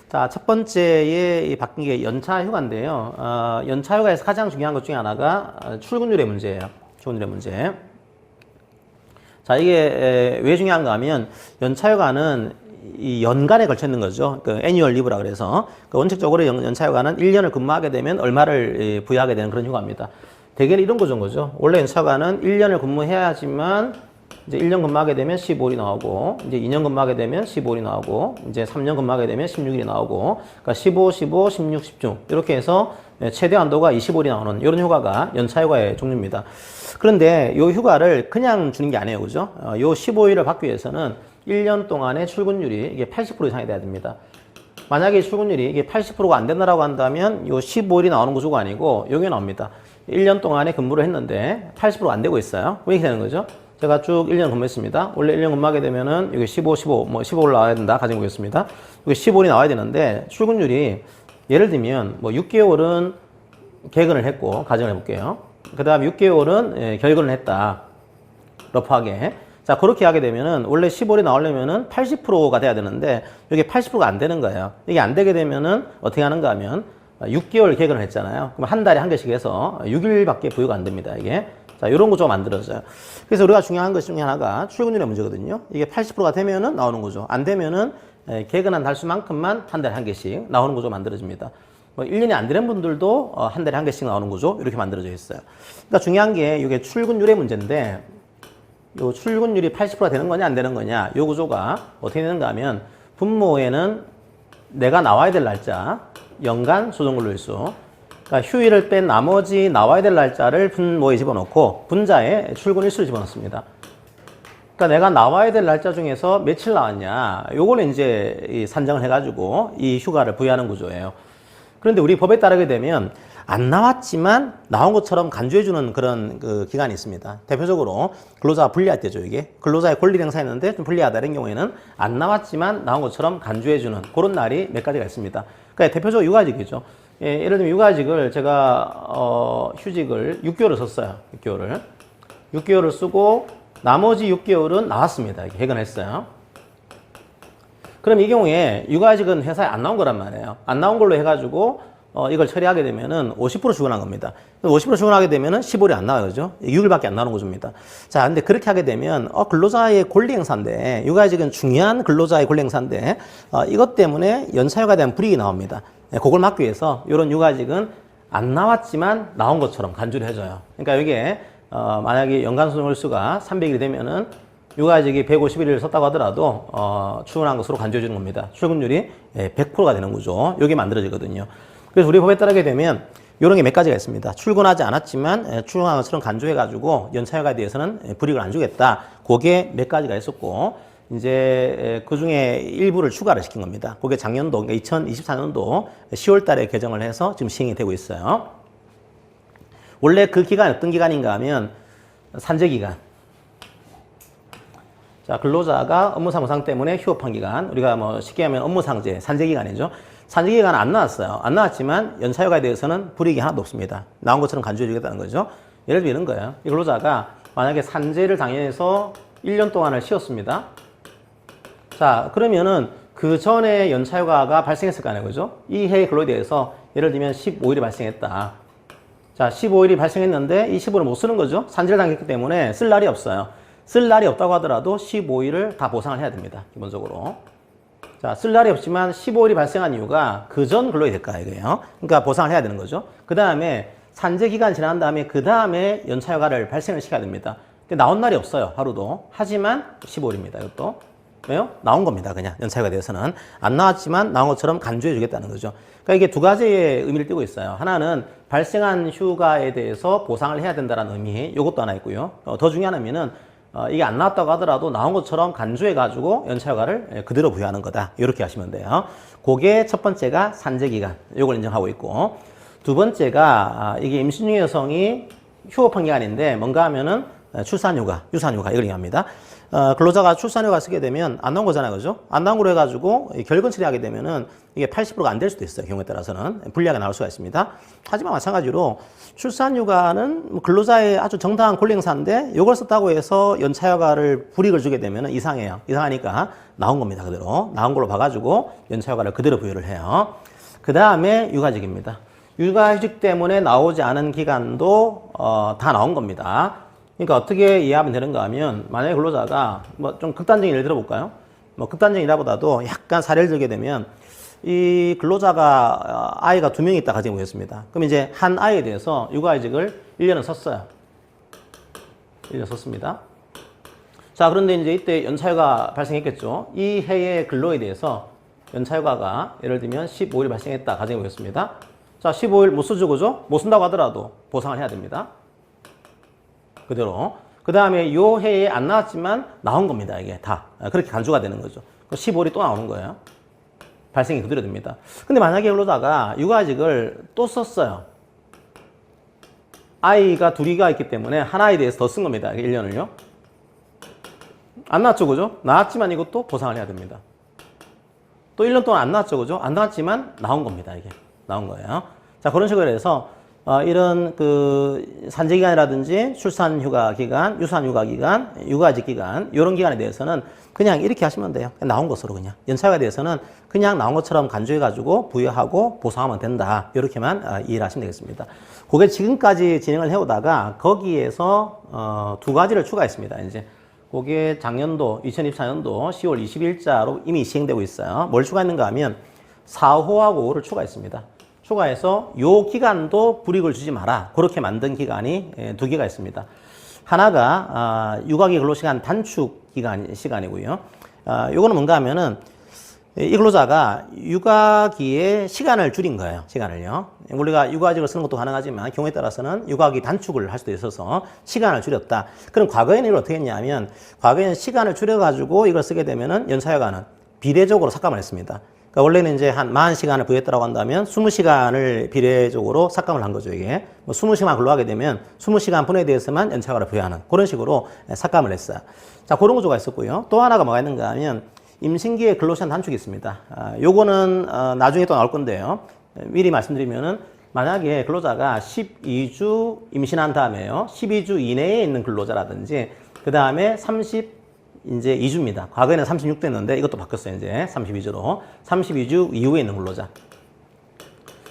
자, 첫 번째에 바뀐 게 연차 휴가인데요. 연차 휴가에서 가장 중요한 것 중에 하나가 출근율의 문제예요. 출근율의 문제. 자, 이게 왜 중요한가 하면 연차 휴가는 이 연간에 걸쳐 있는 거죠. 그 애니얼 리브라 그래서 원칙적으로 연차 휴가는 1년을 근무하게 되면 얼마를 부여하게 되는 그런 휴가입니다. 대개는 이런 구조인 거죠. 원래 연차 휴가는 1년을 근무해야지만 이제 1년 근무하게 되면 15일이 나오고, 이제 2년 근무하게 되면 15일이 나오고, 이제 3년 근무하게 되면 16일이 나오고, 그러니까 15, 15, 16, 16 이렇게 해서 최대 한도가 25일이 나오는 이런 휴가가 연차 휴가의 종류입니다. 그런데 이 휴가를 그냥 주는 게 아니에요, 그죠? 이 15일을 받기 위해서는 1년 동안의 출근율이 이게 80% 이상이 돼야 됩니다. 만약에 출근율이 이게 80%가 안 된다라고 한다면 이 15일이 나오는 구조가 아니고 여기 나옵니다. 1년 동안에 근무를 했는데 80%가 안 되고 있어요. 왜 이렇게 되는 거죠? 제가 쭉 1년 근무했습니다. 원래 1년 근무하게 되면은 여기 15, 15, 뭐 15를 나와야 된다. 가지고 보겠습니다. 여기 15일이 나와야 되는데 출근율이 예를 들면 뭐 6개월은 개근을 했고 가정을 해볼게요. 그 다음 6개월은 결근을 했다. 러프하게. 자, 그렇게 하게 되면은 원래 15일이 나오려면은 80%가 돼야 되는데 여기 80%가 안 되는 거예요. 이게 안 되게 되면은 어떻게 하는가 하면 6개월 개근을 했잖아요. 그럼 한 달에 한 개씩 해서 6일밖에 부여가 안 됩니다. 이게. 자, 이런 구조가 만들어져요. 그래서 우리가 중요한 것 중에 하나가 출근율의 문제거든요. 이게 80%가 되면은 나오는 거죠. 안 되면은 개근한 달수만큼만 한 달에 한 개씩 나오는 구조가 만들어집니다. 뭐 1년이 안 되는 분들도 한 달에 한 개씩 나오는 구조 이렇게 만들어져 있어요. 그러니까 중요한 게 이게 출근율의 문제인데 요 출근율이 80%가 되는 거냐 안 되는 거냐 요 구조가 어떻게 되는가 하면 분모에는 내가 나와야 될 날짜 연간 소정근로일수 그러니까 휴일을 뺀 나머지 나와야 될 날짜를 분모에 집어넣고 분자에 출근일수를 집어넣습니다. 그러니까 내가 나와야 될 날짜 중에서 며칠 나왔냐 요걸 이제 산정을 해가지고 이 휴가를 부여하는 구조예요. 그런데 우리 법에 따르게 되면 안 나왔지만 나온 것처럼 간주해주는 그런 그 기간이 있습니다. 대표적으로 근로자가 불리할 때죠, 이게. 근로자의 권리를 행사했는데 좀 불리하다 이런 경우에는 안 나왔지만 나온 것처럼 간주해주는 그런 날이 몇 가지가 있습니다. 그러니까 대표적으로 육아직이죠. 예를 들면 육아직을 제가 휴직을 6개월을 썼어요. 6개월을 쓰고 나머지 6개월은 나왔습니다. 이렇게 개근했어요. 그럼 이 경우에 육아직은 회사에 안 나온 거란 말이에요. 안 나온 걸로 해가지고 이걸 처리하게 되면은 50% 주근한 겁니다. 50% 주근하게 되면은 15일이 안 나와요. 그죠? 6일밖에 안 나오는 거줍니다. 자, 근데 그렇게 하게 되면 근로자의 권리 행사인데 육아직은 중요한 근로자의 권리 행사인데 이것 때문에 연차휴가에 대한 불이익이 나옵니다. 그걸 막기 위해서 이런 육아직은 안 나왔지만 나온 것처럼 간주를 해줘요. 그러니까 이게 만약에 연간 소정일수가 300일이 되면은 육아직이 151일을 썼다고 하더라도 출근한 것으로 간주해 주는 겁니다. 출근율이 100%가 되는 거죠. 이게 만들어지거든요. 그래서 우리 법에 따르게 되면 이런 게 몇 가지가 있습니다. 출근하지 않았지만 출근한 것처럼 간주해가지고 연차휴가에 대해서는 불이익을 안 주겠다. 그게 몇 가지가 있었고 이제 그 중에 일부를 추가를 시킨 겁니다. 그게 작년도, 그러니까 2024년도 10월 달에 개정을 해서 지금 시행이 되고 있어요. 원래 그 기간이 어떤 기간인가 하면 산재기간. 자, 근로자가 업무상 때문에 휴업한 기간, 우리가 뭐 쉽게 하면 업무상재, 산재기간이죠. 산재기간은 안 나왔어요. 안 나왔지만 연차휴가에 대해서는 불이익이 하나도 없습니다. 나온 것처럼 간주해 주겠다는 거죠. 예를 들면 이런 거예요. 이 근로자가 만약에 산재를 당해서 1년 동안을 쉬었습니다. 자, 그러면은 그 전에 연차휴가가 발생했을 거 아니에요, 그죠? 이 해의 근로에 대해서 예를 들면 15일이 발생했다. 자, 15일이 발생했는데 이 15일을 못 쓰는 거죠. 산재를 당했기 때문에 쓸 날이 없어요. 쓸 날이 없다고 하더라도 15일을 다 보상을 해야 됩니다. 기본적으로. 자, 쓸 날이 없지만 15일이 발생한 이유가 그 전 근로에 될까 이거예요. 그러니까 보상을 해야 되는 거죠. 그 다음에 산재 기간 지난 다음에 그 다음에 연차휴가를 발생을 시켜야 됩니다. 나온 날이 없어요. 하루도. 하지만 15일입니다. 이것도. 왜요? 나온 겁니다. 그냥 연차휴가에 대해서는. 안 나왔지만 나온 것처럼 간주해 주겠다는 거죠. 그러니까 이게 두 가지의 의미를 띠고 있어요. 하나는 발생한 휴가에 대해서 보상을 해야 된다는 의미. 이것도 하나 있고요. 더 중요한 의미는 이게 안 나왔다고 하더라도 나온 것처럼 간주해가지고 연차휴가를 그대로 부여하는 거다. 이렇게 하시면 돼요. 그게 첫 번째가 산재기간. 이걸 인정하고 있고 두 번째가 이게 임신 중의 여성이 휴업한 기간인데 뭔가 하면은 출산휴가, 유산휴가 이걸 얘기합니다. 근로자가 출산휴가 쓰게 되면 안 나온 거잖아요. 그죠? 안 나온 거로 해가지고 결근 처리하게 되면은 이게 80%가 안 될 수도 있어요. 경우에 따라서는. 불리하게 나올 수가 있습니다. 하지만 마찬가지로 출산휴가는 근로자의 아주 정당한 권리행사인데 이걸 썼다고 해서 연차휴가를 불이익을 주게 되면 이상해요. 이상하니까 나온 겁니다. 그대로. 나온 걸로 봐가지고 연차휴가를 그대로 부여를 해요. 그 다음에 육아직입니다. 육아휴직 때문에 나오지 않은 기간도 다 나온 겁니다. 그러니까 어떻게 이해하면 되는가 하면 만약에 근로자가 뭐 좀 극단적인 예를 들어볼까요? 뭐 극단적인 일보다도 약간 사례를 들게 되면 이 근로자가 아이가 2명이 있다 가정해 보겠습니다. 그럼 이제 한 아이에 대해서 육아휴직을 1년은 썼어요. 1년 썼습니다. 자, 그런데 이제 이때 연차휴가 발생했겠죠. 이 해의 근로에 대해서 연차휴가가 예를 들면 15일 발생했다 가정해 보겠습니다. 자, 15일 못 쓰죠, 그죠? 못 쓴다고 하더라도 보상을 해야 됩니다. 그대로. 그 다음에 요 해에 안 나왔지만 나온 겁니다. 이게 다. 그렇게 간주가 되는 거죠. 15일이 또 나오는 거예요. 발생이 그대로 됩니다. 근데 만약에 근로자가 육아직을 또 썼어요. 아이가 2이가 있기 때문에 하나에 대해서 더 쓴 겁니다. 1년을요. 안 나왔죠, 그죠? 나왔지만 이것도 보상을 해야 됩니다. 또 1년 동안 안 나왔죠, 그죠? 안 나왔지만 나온 겁니다. 이게. 나온 거예요. 자, 그런 식으로 해서 이런 그 산재기간이라든지 출산휴가 기간, 유산휴가 기간, 육아직 기간 이런 기간에 대해서는 그냥 이렇게 하시면 돼요. 그냥 나온 것으로 그냥. 연차휴가에 대해서는 그냥 나온 것처럼 간주해가지고 부여하고 보상하면 된다. 이렇게만 이해를 하시면 되겠습니다. 그게 지금까지 진행을 해오다가 거기에서 2가지를 추가했습니다. 이제 그게 작년도 2024년도 10월 20일자로 이미 시행되고 있어요. 뭘 추가했는가 하면 4호하고 5호를 추가했습니다. 추가해서 요 기간도 불이익을 주지 마라. 그렇게 만든 기간이 2개가 있습니다. 하나가 육아기 근로시간 단축 시간이고요. 요거는 뭔가 하면은 이 근로자가 육아기에 시간을 줄인 거예요. 시간을요. 우리가 육아직을 쓰는 것도 가능하지만 경우에 따라서는 육아기 단축을 할 수도 있어서 시간을 줄였다. 그럼 과거에는 이걸 어떻게 했냐면 과거에는 시간을 줄여가지고 이걸 쓰게 되면은 연차휴가는 비례적으로 삭감을 했습니다. 그러니까 원래는 이제 한 40시간을 부여했다고 한다면 20시간을 비례적으로 삭감을 한 거죠, 이게. 뭐 20시간 근로하게 되면 20시간 분에 대해서만 연차휴가를 부여하는 그런 식으로 삭감을 했어요. 자, 그런 구조가 있었고요. 또 하나가 뭐가 있는가 하면 임신기에 근로시간 단축이 있습니다. 요거는 나중에 또 나올 건데요. 미리 말씀드리면은 만약에 근로자가 12주 임신한 다음에요. 12주 이내에 있는 근로자라든지 그 다음에 32주입니다. 과거에는 36도 했는데 이것도 바뀌었어요. 이제 32주로. 32주 이후에 있는 근로자.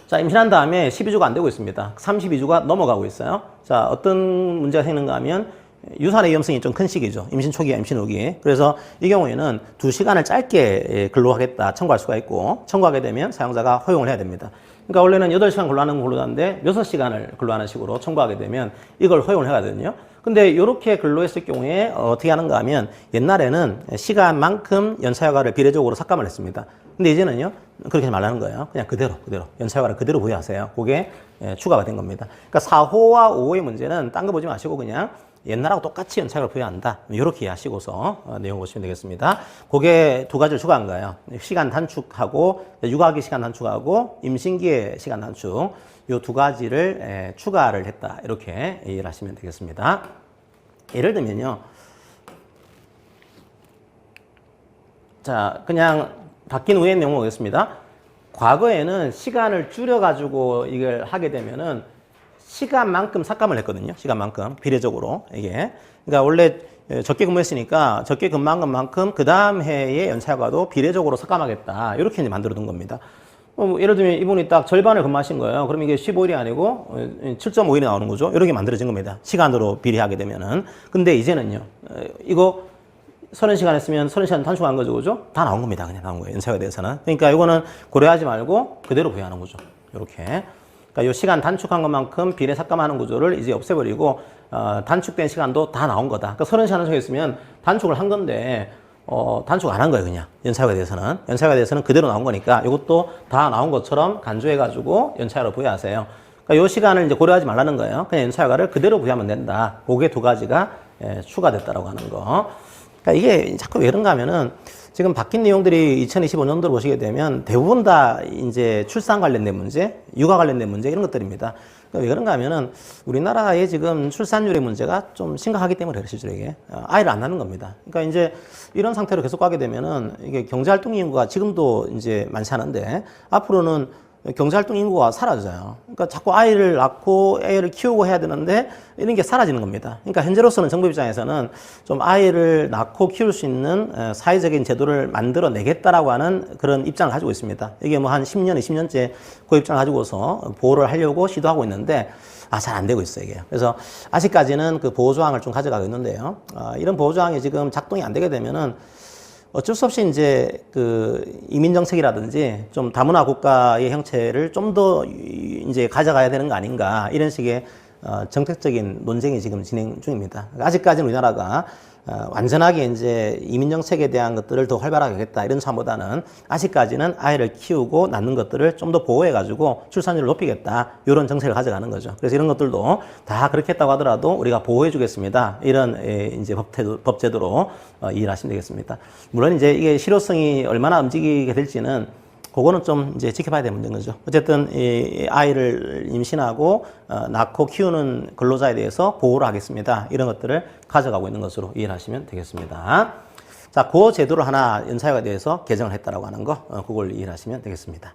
자, 임신한 다음에 12주가 안 되고 있습니다. 32주가 넘어가고 있어요. 자, 어떤 문제가 생기는가 하면 유산의 위험성이 좀 큰 시기죠. 임신 초기와 임신 후기. 그래서 이 경우에는 2시간을 짧게 근로하겠다 청구할 수가 있고 청구하게 되면 사용자가 허용을 해야 됩니다. 그러니까 원래는 8시간 근로하는 근로자인데 6시간을 근로하는 식으로 청구하게 되면 이걸 허용을 해야 되거든요. 근데 이렇게 근로했을 경우에 어떻게 하는가 하면 옛날에는 시간만큼 연차휴가를 비례적으로 삭감을 했습니다. 근데 이제는요, 그렇게 하지 말라는 거예요. 그냥 그대로. 연차휴가를 그대로 부여하세요. 그게 추가가 된 겁니다. 그러니까 4호와 5호의 문제는 딴 거 보지 마시고 그냥 옛날하고 똑같이 연차휴가를 부여한다. 이렇게 이해하시고서 내용 보시면 되겠습니다. 그게 2가지를 추가한 거예요. 시간 단축하고, 육아기 시간 단축하고, 임신기의 시간 단축. 요 2가지를 추가를 했다. 이렇게 이해를 하시면 되겠습니다. 예를 들면요. 자, 그냥 바뀐 후의 내용 보겠습니다. 과거에는 시간을 줄여가지고 이걸 하게 되면은 시간만큼 삭감을 했거든요. 시간만큼. 비례적으로. 이게. 그러니까 원래 적게 근무했으니까 적게 근무한 것만큼 그 다음 해의 연차휴가도 비례적으로 삭감하겠다. 이렇게 이제 만들어 둔 겁니다. 예를 들면 이분이 딱 절반을 근무하신 거예요. 그럼 이게 15일이 아니고 7.5일이 나오는 거죠. 이렇게 만들어진 겁니다. 시간으로 비례하게 되면은. 근데 이제는요. 이거 30시간 했으면 30시간 단축한 거죠. 그죠? 다 나온 겁니다. 그냥 나온 거예요. 연차휴가에 대해서는. 그러니까 이거는 고려하지 말고 그대로 부여하는 거죠. 이렇게. 그러니까 이 시간 단축한 것만큼 비례 삭감하는 구조를 이제 없애버리고 단축된 시간도 다 나온 거다. 그러니까 30시간 단축했으면 단축을 한 건데 단축 안 한 거예요, 그냥. 연차휴가에 대해서는. 연차휴가에 대해서는 그대로 나온 거니까 이것도 다 나온 것처럼 간주해가지고 연차휴가로 부여하세요. 그러니까 이 시간을 이제 고려하지 말라는 거예요. 그냥 연차휴가를 그대로 부여하면 된다. 그게 2가지가 추가됐다라고 하는 거. 그러니까 이게 자꾸 왜 그런가 하면은 지금 바뀐 내용들이 2025년도로 보시게 되면 대부분 다 이제 출산 관련된 문제, 육아 관련된 문제 이런 것들입니다. 왜 그런가 하면은 우리나라의 지금 출산율의 문제가 좀 심각하기 때문에 그래요, 실제로 아이를 안 낳는 겁니다. 그러니까 이제 이런 상태로 계속 가게 되면은 이게 경제활동 인구가 지금도 이제 많지 않은데 앞으로는 경제활동 인구가 사라져요. 그러니까 자꾸 아이를 낳고 애를 키우고 해야 되는데 이런 게 사라지는 겁니다. 그러니까 현재로서는 정부 입장에서는 좀 아이를 낳고 키울 수 있는 사회적인 제도를 만들어 내겠다라고 하는 그런 입장을 가지고 있습니다. 이게 뭐 한 10년, 20년째 그 입장을 가지고서 보호를 하려고 시도하고 있는데 잘 안 되고 있어요, 이게. 그래서 아직까지는 그 보호조항을 좀 가져가고 있는데요. 이런 보호조항이 지금 작동이 안 되게 되면은 어쩔 수 없이 이제 그 이민 정책이라든지 좀 다문화 국가의 형태를 좀 더 이제 가져가야 되는 거 아닌가 이런 식의 정책적인 논쟁이 지금 진행 중입니다. 아직까지는 우리나라가 완전하게 이제 이민 정책에 대한 것들을 더 활발하게 하겠다 이런 차보다는 아직까지는 아이를 키우고 낳는 것들을 좀 더 보호해가지고 출산율을 높이겠다 이런 정책을 가져가는 거죠. 그래서 이런 것들도 다 그렇게 했다고 하더라도 우리가 보호해주겠습니다. 이런 이제 법제도로 이해하시면 되겠습니다. 물론 이제 이게 실효성이 얼마나 움직이게 될지는 그거는 좀 이제 지켜봐야 될 문제인 거죠. 어쨌든 이 아이를 임신하고 낳고 키우는 근로자에 대해서 보호를 하겠습니다. 이런 것들을 가져가고 있는 것으로 이해하시면 되겠습니다. 자, 그 제도를 하나 연차휴가에 대해서 개정을 했다라고 하는 거, 그걸 이해하시면 되겠습니다.